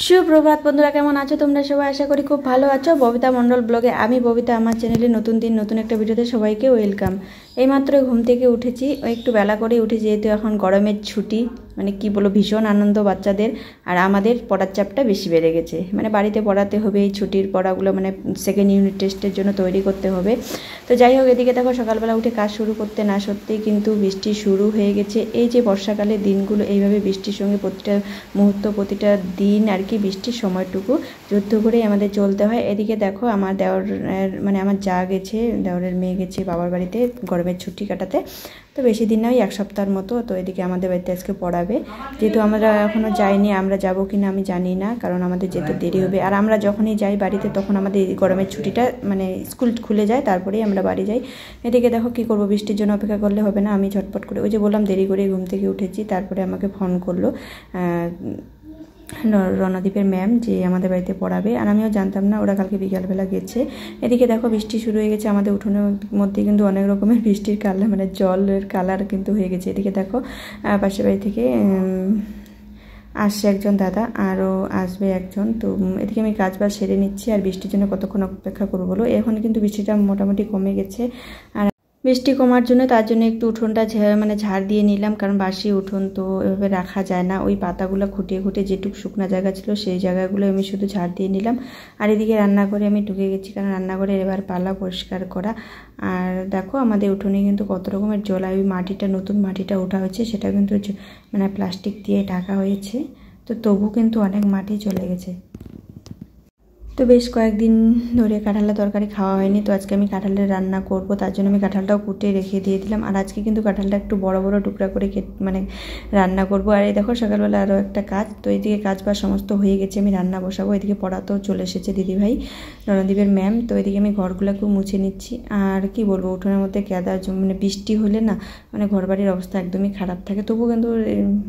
সুপ্রভাত বন্ধুরা, কেমন আছো তোমরা সবাই? আশা করি খুব ভালো আছো। ববিতা মণ্ডল ব্লগে আমি ববিতা, আমার চ্যানেলে নতুন দিন নতুন একটা ভিডিওতে সবাইকে ওয়েলকাম। এইমাত্র ঘুম থেকে উঠেছি, একটু বেলা করে উঠে, যেহেতু এখন গরমের ছুটি, মানে কি বলো, ভীষণ আনন্দ বাচ্চাদের। আর আমাদের পড়ার চাপটা বেশি বেড়ে গেছে, মানে বাড়িতে পড়াতে হবে, এই ছুটির পড়াগুলো মানে সেকেন্ড ইউনিট টেস্টের জন্য তৈরি করতে হবে। তো যাই হোক, এদিকে দেখো সকালবেলা উঠে কাজ শুরু করতে না সত্যিই কিন্তু বৃষ্টি শুরু হয়ে গেছে। এই যে বর্ষাকালের দিনগুলো এইভাবে বৃষ্টির সঙ্গে প্রতিটা মুহূর্ত, প্রতিটা দিন আর কি, বৃষ্টির সময়টুকু যুদ্ধ করেই আমাদের চলতে হয়। এদিকে দেখো আমার দেওরের, মানে আমার যা গেছে, দেওরের মেয়ে গেছে বাবার বাড়িতে গরমের ছুটি কাটাতে। তো বেশি দিন নয়, এক সপ্তাহের মতো। তো এদিকে আমাদের বাড়িতে আজকে পড়াবে, যেহেতু আমরা এখনও যাইনি। আমরা যাবো কিনা আমি জানি না, কারণ আমাদের যেতে দেরি হবে। আর আমরা যখনই যাই বাড়িতে, তখন আমাদের গরমের ছুটিটা মানে স্কুল খুলে যায়, তারপরেই আমরা বাড়ি যাই। এদিকে দেখো কি করবো, বৃষ্টির জন্য অপেক্ষা করলে হবে না। আমি ঝটপট করে, ওই যে বললাম দেরি করে ঘুম থেকে উঠেছি, তারপরে আমাকে ফোন করলো রণদীপের ম্যাম, যে আমাদের বাড়িতে পড়াবে। আর আমিও জানতাম না, ওরা কালকে বিকালবেলা গেছে। এদিকে দেখো বৃষ্টি শুরু হয়ে গেছে, আমাদের উঠোনের মধ্যে কিন্তু অনেক রকমের বৃষ্টির কালার, মানে জলের কালার কিন্তু হয়ে গেছে। এদিকে দেখো পাশের বাড়ি থেকে আসছে একজন দাদা, আরও আসবে একজন। তো এদিকে আমি কাজ বাজ সেরে নিচ্ছি। আর বৃষ্টির জন্য কতক্ষণ অপেক্ষা করবো বলো, এখন কিন্তু বৃষ্টিটা মোটামুটি কমে গেছে। আর বৃষ্টি কমার জন্য, তার জন্য একটু উঠোনটা মানে ঝাড় দিয়ে নিলাম, কারণ বাসি উঠোন তো এভাবে রাখা যায় না। ওই পাতাগুলো খুঁটিয়ে খুঁটিয়ে যেটুকু শুকনো জায়গা ছিল সেই জায়গাগুলো আমি শুধু ঝাড় দিয়ে নিলাম। আর এদিকে রান্নাঘরে আমি ঢুকে গেছি, কারণ রান্নাঘরে এবার পালা পরিষ্কার করা। আর দেখো আমাদের উঠোনে কিন্তু কত রকমের জল। ওই মাটিটা, নতুন মাটিটা ওঠা হয়েছে, সেটা কিন্তু মানে প্লাস্টিক দিয়ে ঢাকা হয়েছে। তো তবু কিন্তু অনেক মাটি চলে গেছে। তো বেশ কয়েকদিন ধরে কাঁঠালের তরকারি খাওয়া হয়নি, তো আজকে আমি কাঁঠালের রান্না করব। তার জন্য আমি কাঁঠালটাও কুটে রেখে দিয়ে দিলাম। আর আজকে কিন্তু কাঁঠালটা একটু বড় বড় টুকরা করে মানে রান্না করব। আর এই দেখো সকালবেলা আরও একটা কাজ, তো এইদিকে কাজ বাজ সমস্ত হয়ে গেছে, আমি রান্না বসাবো। এদিকে পড়াতেও চলে এসেছে দিদিভাই, রণদীপের ম্যাম। তো এদিকে আমি ঘরগুলোকেও মুছে নিচ্ছি। আর কি বলবো, উঠোনের মধ্যে কেদা, মানে বৃষ্টি হলে না, মানে ঘরবাড়ির অবস্থা একদমই খারাপ থাকে, তবু কিন্তু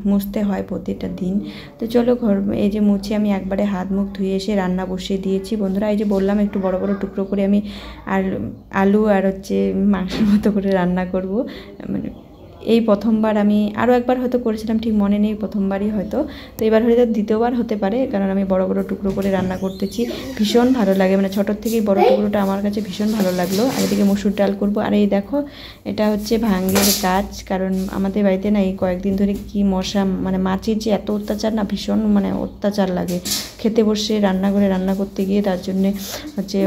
মুছতে হয় প্রতিটা দিন। তো চলো ঘর এই যে মুছে আমি একবারে হাত মুখ ধুয়ে এসে রান্না বসিয়ে দিয়েছি বন্ধুরা। এই যে বললাম একটু বড় বড় টুকরো করে আমি আলু আর মাংসের মতো করে রান্না করব। মানে এই প্রথমবার, আমি আরও একবার হয়তো করেছিলাম, ঠিক মনে নেই, প্রথমবারই হয়তো। তো এবার হয়তো দ্বিতীয়বার হতে পারে, কারণ আমি বড় বড় টুকরো করে রান্না করতেছি। ভীষণ ভালো লাগে, মানে ছোটোর থেকেই বড় টুকরোটা আমার কাছে ভীষণ ভালো লাগলো। আর এদিকে মসুর ডাল করব। আর এই দেখো এটা হচ্ছে ভাঙ্গের কাজ, কারণ আমাদের বাড়িতে না এই কয়েকদিন ধরে কি মশা, মানে মাছির যে এত অত্যাচার না, ভীষণ মানে অত্যাচার লাগে। খেতে বসে রান্নাঘরে রান্না করতে গিয়ে, তার জন্যে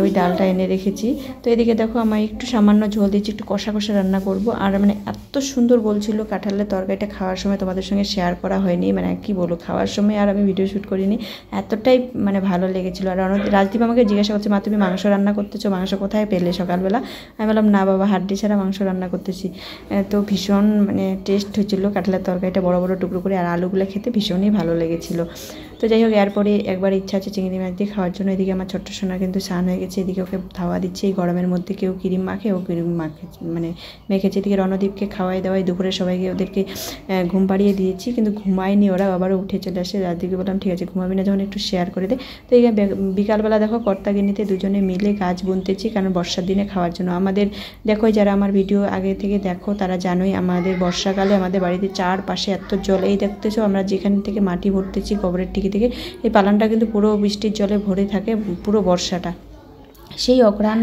ওই ডালটা এনে রেখেছি। তো এদিকে দেখো আমার একটু সামান্য ঝোল দিচ্ছি, একটু কষা কষা রান্না করব। আর মানে এত সুন্দর বলছিল কাঁঠালের তরকারিটা, খাওয়ার সময় তোমাদের সঙ্গে শেয়ার করা হয়নি, মানে কি বলো, খাওয়ার সময় আর আমি ভিডিও শ্যুট করিনি, এতটাই মানে ভালো লেগেছিলো। আর রাজদীপ আমাকে জিজ্ঞাসা করছে, মা তুমি মাংস রান্না করতেছো, মাংস কোথায় পেলে সকালবেলা? আমি বললাম না বাবা, হাড্ডি ছাড়া মাংস রান্না করতেছি। তো ভীষণ মানে টেস্ট হয়েছিলো কাঁঠালের তরকারিটা, বড় বড় টুকরো করে। আর আলুগুলো খেতে ভীষণই ভালো লেগেছিলো। তো যাই হোক, এরপরে একবার ইচ্ছা আছে চিংড়ি মাছ দিয়ে খাওয়ার জন্য। এদিকে আমার ছোট্ট সোনা কিন্তু স্নান হয়ে গেছে, এদিকে ওকে খাওয়া দিচ্ছে। এই গরমের মধ্যে কেউ ক্রিম মাখে, ও ক্রিম মাখে মানে মেখেছে। এদিকে রণদীপকে খাওয়াই দাওয়াই দুপুরে সবাইকে ওদেরকে ঘুম পাড়িয়ে দিয়েছি, কিন্তু ঘুমায়নি ওরা, আবারও উঠে চলে আসে। রাজদীপকে বললাম ঠিক আছে ঘুমাবি না যখন, একটু শেয়ার করে দে। তো এই বিকালবেলা দেখো কর্তাগিনীতে দুজনে মিলে গাছ বুনতেছি, কারণ বর্ষার দিনে খাওয়ার জন্য। আমাদের দেখো, যারা আমার ভিডিও আগে থেকে দেখো তারা জানোই, আমাদের বর্ষাকালে আমাদের বাড়িতে চারপাশে এত জল। এই দেখতেছো আমরা যেখান থেকে মাটি ভরতেছি গোবরের টিকি থেকে, এই পালানটা কিন্তু পুরো বৃষ্টির জলে ভরে থাকে পুরো বর্ষাটা। সেই অঘ্রাণ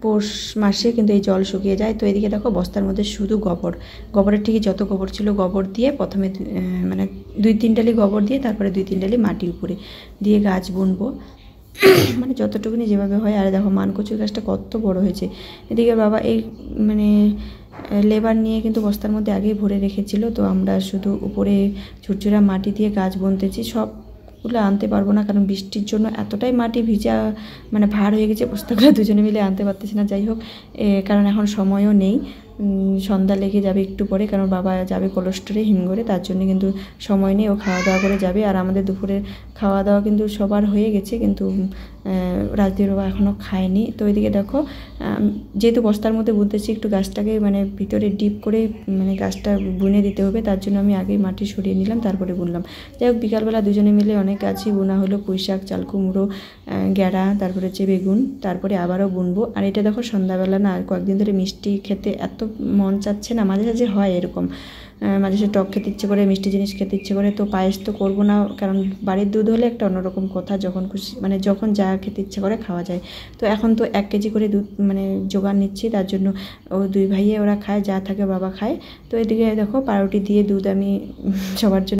পৌষ মাসে কিন্তু এই জল শুকিয়ে যায়। তো এদিকে দেখো বস্তার মধ্যে শুধু গোবরের ঠিকই যত গোবর ছিল গোবর দিয়ে প্রথমে মানে 2-3 ডালি গোবর দিয়ে, তারপরে 2-3 ডালি মাটি উপরে দিয়ে গাছ বুনবো, মানে যতটুকুনি যেভাবে হয়। আর দেখো মানকচুর গাছটা কত বড় হয়েছে। এদিকে বাবা এই মানে লেবার নিয়ে কিন্তু বস্তার মধ্যে আগেই ভরে রেখেছিল। তো আমরা শুধু উপরে ঝুরঝুরা মাটি দিয়ে গাছ বুনতেছি। সবগুলো আনতে পারবো না, কারণ বৃষ্টির জন্য এতটাই মাটি ভিজা, মানে ভার হয়ে গেছে, বস্তাগুলো দুজনে মিলে আনতে পারতেছি না। যাই হোক, কারণ এখন সময়ও নেই, সন্ধ্যা লেগে যাবে একটু পরে, কারণ বাবা যাবে কোলেস্টোরে হিমঘরে, তার জন্য কিন্তু সময় নেই। ও খাওয়া দাওয়া করে যাবে। আর আমাদের দুপুরের খাওয়া দাওয়া কিন্তু সবার হয়ে গেছে, কিন্তু রাজদীপ বাবা এখনও খায়নি। তো ওইদিকে দেখো যেহেতু বস্তার মধ্যে বুনতেছি, একটু গাছটাকে মানে ভিতরে ডিপ করে মানে গাছটা বুনে দিতে হবে, তার জন্য আমি আগেই মাটি সরিয়ে নিলাম, তারপরে বুনলাম। যাই হোক, বিকালবেলা দুজনে মিলে অনেক গাছই বোনা হলো, পুঁইশাক, চাল কুমড়ো, গ্যাড়া, তারপরে বেগুন, তারপরে আবারও বুনবো। আর এটা দেখো সন্ধ্যাবেলা না, আর কয়েকদিন ধরে মিষ্টি খেতে এত মন চাচ্ছে না, মাঝে মাঝে হয় এরকম। মাঝে সাঝে টক খেতে ইচ্ছে করে, মিষ্টি জিনিস খেতে ইচ্ছে করে। তো পায়েস তো করবো না, কারণ বাড়ির দুধ হলে একটা অন্যরকম কথা, যখন খুশি মানে যখন যা খেতে ইচ্ছে করে খাওয়া যায়। তো এখন তো 1 কেজি করে দুধ মানে জোগান নিচ্ছি, তার জন্য ও 2 ভাইয়ে ওরা খায়, যা থাকে বাবা খায়। তো এদিকে দেখো পাউরুটি দিয়ে দুধ আমি সবার জন্য